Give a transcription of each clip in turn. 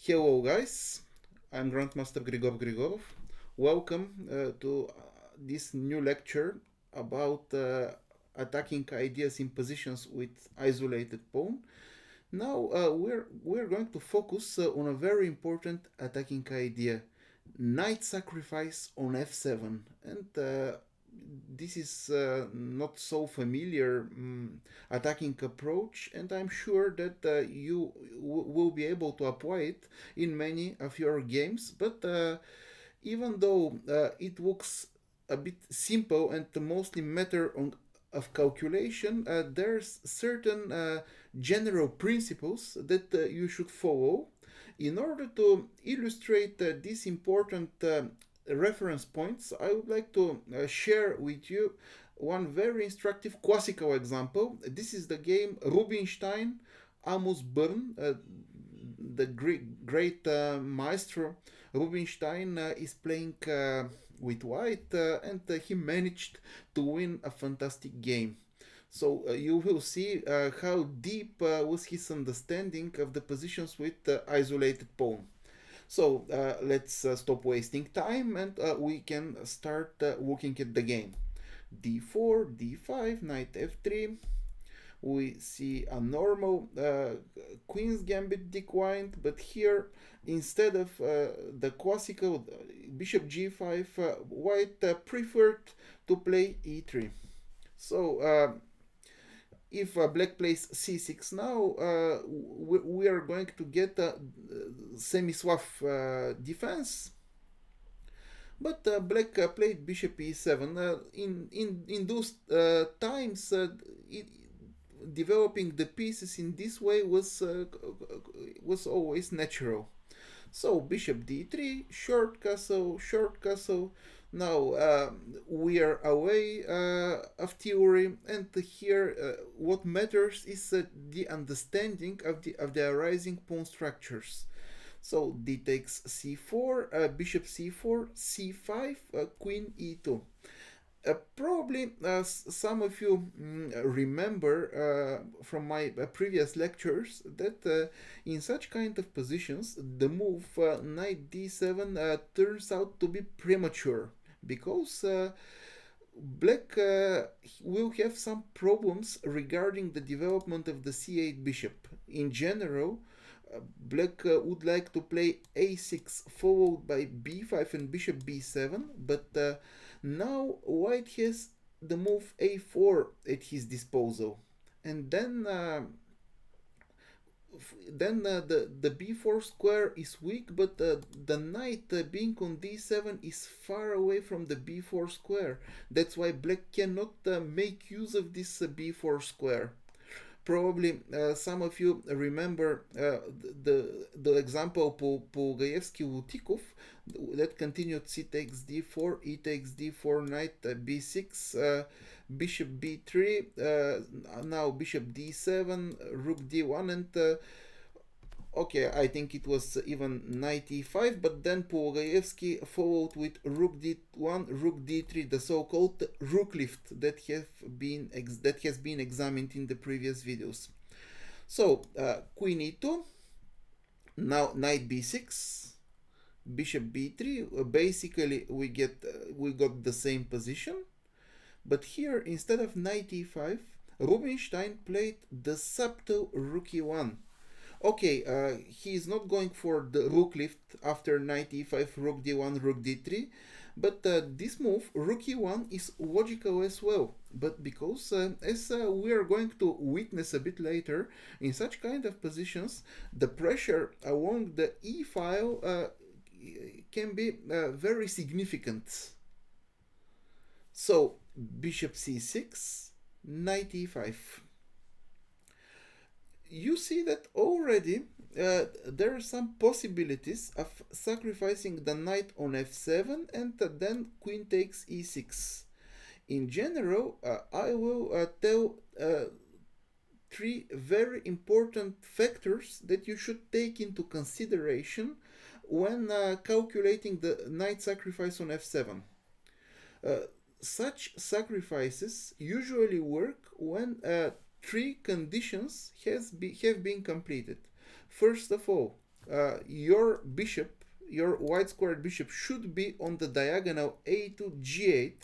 Hello guys, I'm Grandmaster Grigor Grigorov. Welcome to this new lecture about attacking ideas in positions with isolated pawn. Now we're going to focus on a very important attacking idea, knight sacrifice on f7, and this is not so familiar attacking approach, and I'm sure that you will be able to apply it in many of your games. But even though it looks a bit simple and mostly matter of calculation, there's certain general principles that you should follow in order to illustrate these important reference points. I would like to share with you one very instructive classical example. This is the game Rubinstein Amos Bern. The great maestro Rubinstein is playing with white, and he managed to win a fantastic game. So you will see how deep was his understanding of the positions with isolated pawn. So let's stop wasting time, and we can start looking at the game. d4, d5, knight f3. We see a normal queen's gambit declined, but here instead of the classical bishop g5, white preferred to play e3. So if black plays c6 now, we are going to get a semi-swath defense. But black played bishop e7. In those times, developing the pieces in this way was always natural. So bishop d3, short castle, short castle. Now we are away of theory, and here what matters is the understanding of the arising pawn structures. So d takes c4, bishop c4, c5, queen e2. Probably some of you remember from my previous lectures that in such kind of positions the move knight d7 turns out to be premature, because black will have some problems regarding the development of the c8 bishop. In general, black would like to play a6 followed by b5 and bishop b7, but now white has the move a4 at his disposal, and then the b4 square is weak, but the knight being on d7 is far away from the b4 square. That's why black cannot make use of this b4 square. Probably some of you remember the example Pulgaevsky-Lutikov that continued c takes d4, e takes d4, knight b6, bishop b3, now bishop d7, rook d1, and okay, I think it was even knight e5, but then Pulaevsky followed with rook d1, rook d3, the so-called rook lift that has been examined in the previous videos. So queen e2, now knight b6, bishop b3. Basically, we got the same position, but here instead of knight e5, Rubinstein played the subtle rook e1. Okay, he is not going for the rook lift after knight e5, rook d1, rook d3, but this move, rook e1, is logical as well. But because, as we are going to witness a bit later, in such kind of positions, the pressure along the e file can be very significant. So, bishop c6, knight e5. You see that already there are some possibilities of sacrificing the knight on f7, and then queen takes e6. In general, I will tell three very important factors that you should take into consideration when calculating the knight sacrifice on f7. Such sacrifices usually work when three conditions have been completed. First of all, your white squared bishop should be on the diagonal a to g8,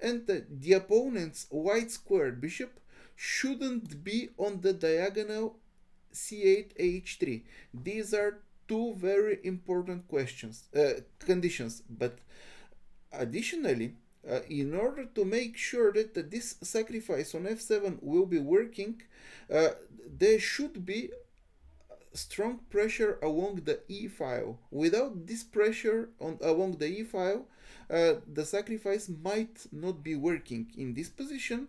and the opponent's white squared bishop shouldn't be on the diagonal c8 h3. These are two very important conditions. But additionally, in order to make sure that this sacrifice on f7 will be working, there should be strong pressure along the e file. Without this pressure along the e file, the sacrifice might not be working. In this position,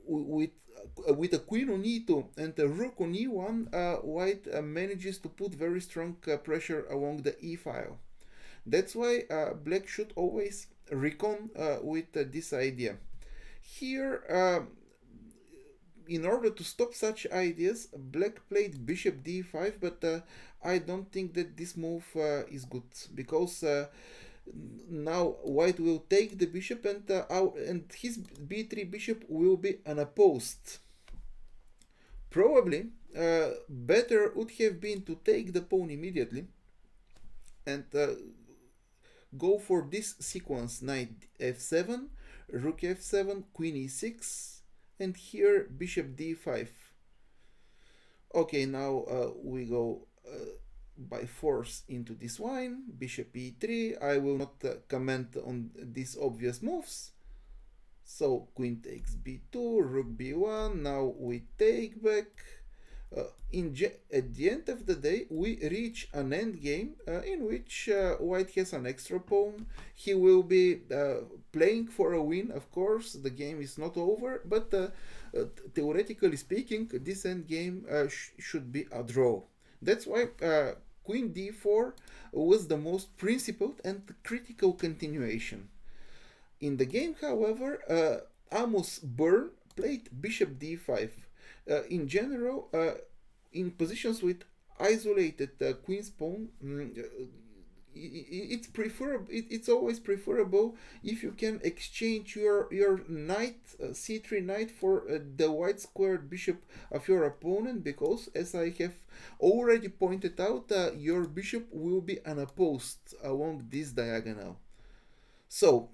with with a queen on e2 and a rook on e1, white manages to put very strong pressure along the e file. That's why black should always recon with this idea. Here, in order to stop such ideas, black played bishop d5, but I don't think that this move is good, because now white will take the bishop, and his b3 bishop will be unopposed. Probably better would have been to take the pawn immediately and go for this sequence: knight f7, rook f7, queen e6, and here bishop d5. Okay, now we go by force into this line, bishop e3. I will not comment on these obvious moves. So queen takes b2, rook b1. Now we take back. At the end of the day, we reach an endgame in which white has an extra pawn. He will be playing for a win, of course. The game is not over, but theoretically speaking, this endgame should be a draw. That's why queen d4 was the most principled and critical continuation. In the game, however, Amos Byrne played bishop d5. In general, in positions with isolated queen's pawn, it's always preferable if you can exchange your knight, c3 knight, for the white squared bishop of your opponent, because, as I have already pointed out, your bishop will be unopposed along this diagonal. So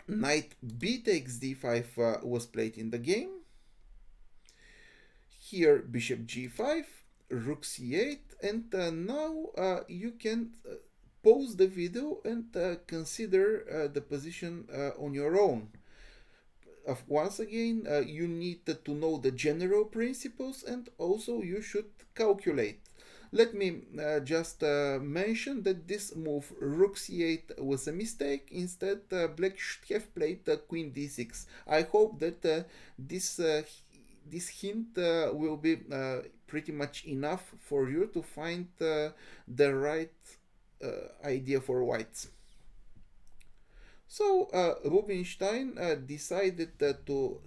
knight b takes d5 was played in the game. Here bishop g5, rook c8, and now you can pause the video and consider the position on your own. Once again, you need to know the general principles, and also you should calculate. Let me just mention that this move, rook c8, was a mistake. Instead, black should have played queen d6. I hope that this hint will be pretty much enough for you to find the right idea for whites. So Rubinstein decided to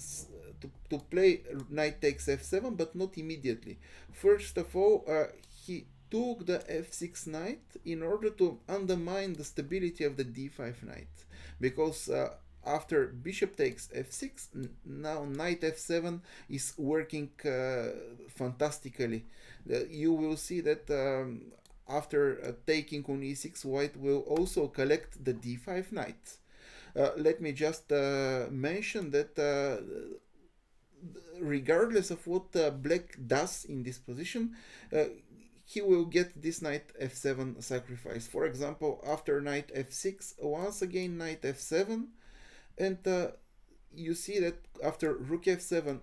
play knight takes f7, but not immediately. First of all, he took the f6 knight in order to undermine the stability of the d5 knight, because after bishop takes f6, now knight f7 is working fantastically. You will see that after taking on e6, white will also collect the d5 knight. Let me just mention that regardless of what black does in this position, he will get this knight f7 sacrifice. For example, after knight f6, once again knight f7, and you see that after rook f7,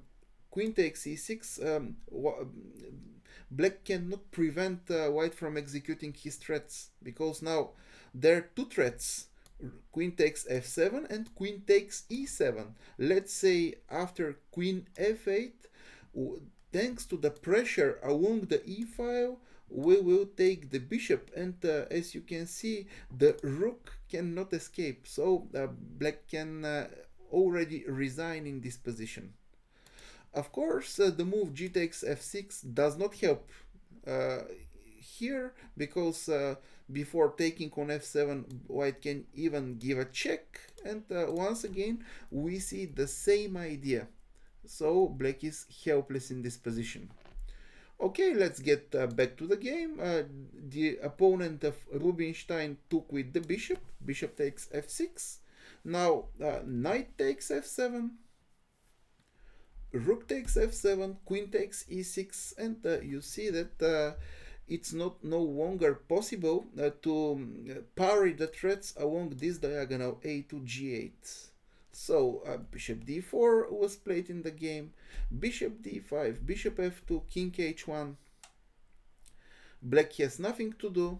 queen takes e6, black cannot prevent white from executing his threats, because now there are two threats: queen takes f7 and queen takes e7. Let's say after queen f8, thanks to the pressure along the e file, we will take the bishop, and as you can see, the rook cannot escape, so black can already resign in this position. Of course, the move g takes f6 does not help here, because before taking on f7, white can even give a check, and once again we see the same idea. So black is helpless in this position. Okay, let's get back to the game. The opponent of Rubinstein took with the bishop. Bishop takes f6. Now, knight takes f7. Rook takes f7. Queen takes e6. And you see that it's not no longer possible to parry the threats along this diagonal a to g8. So bishop d4 was played in the game. Bishop d5, bishop f2, king h1. Black has nothing to do.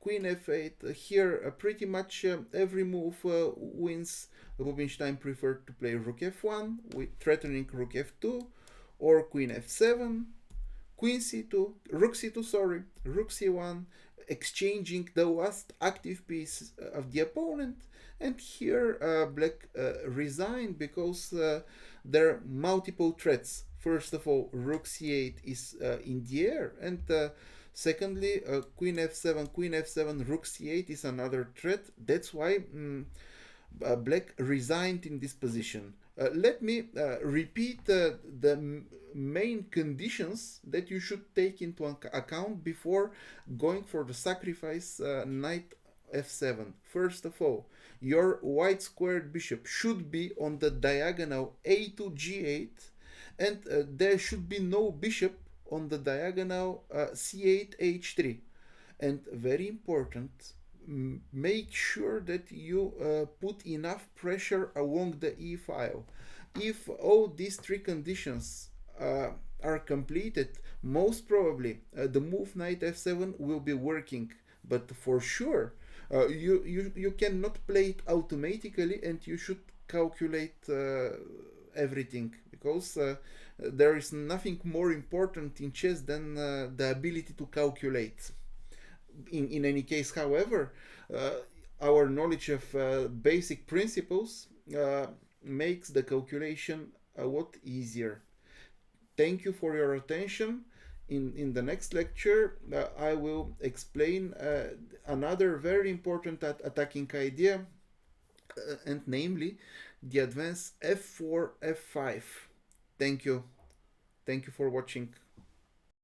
Queen f8. Here, pretty much every move wins. Rubinstein preferred to play rook f1 with threatening rook f2 or queen f7, queen c2, rook c2, sorry, rook c1, exchanging the last active piece of the opponent. And here, black resigned because there are multiple threats. First of all, rook c8 is in the air, and secondly, queen f7, rook c8 is another threat. That's why black resigned in this position. Let me repeat the main conditions that you should take into account before going for the sacrifice knight f7. First of all, your white squared bishop should be on the diagonal a to g8, and there should be no bishop on the diagonal c8 h3. And very important, make sure that you put enough pressure along the e file. If all these three conditions are completed, most probably the move knight f7 will be working. But for sure, you cannot play it automatically, and you should calculate everything, because there is nothing more important in chess than the ability to calculate. In any case, however, our knowledge of basic principles makes the calculation a lot easier. Thank you for your attention. In the next lecture, I will explain another very important attacking idea, and namely the advance f4, f5. Thank you. Thank you for watching.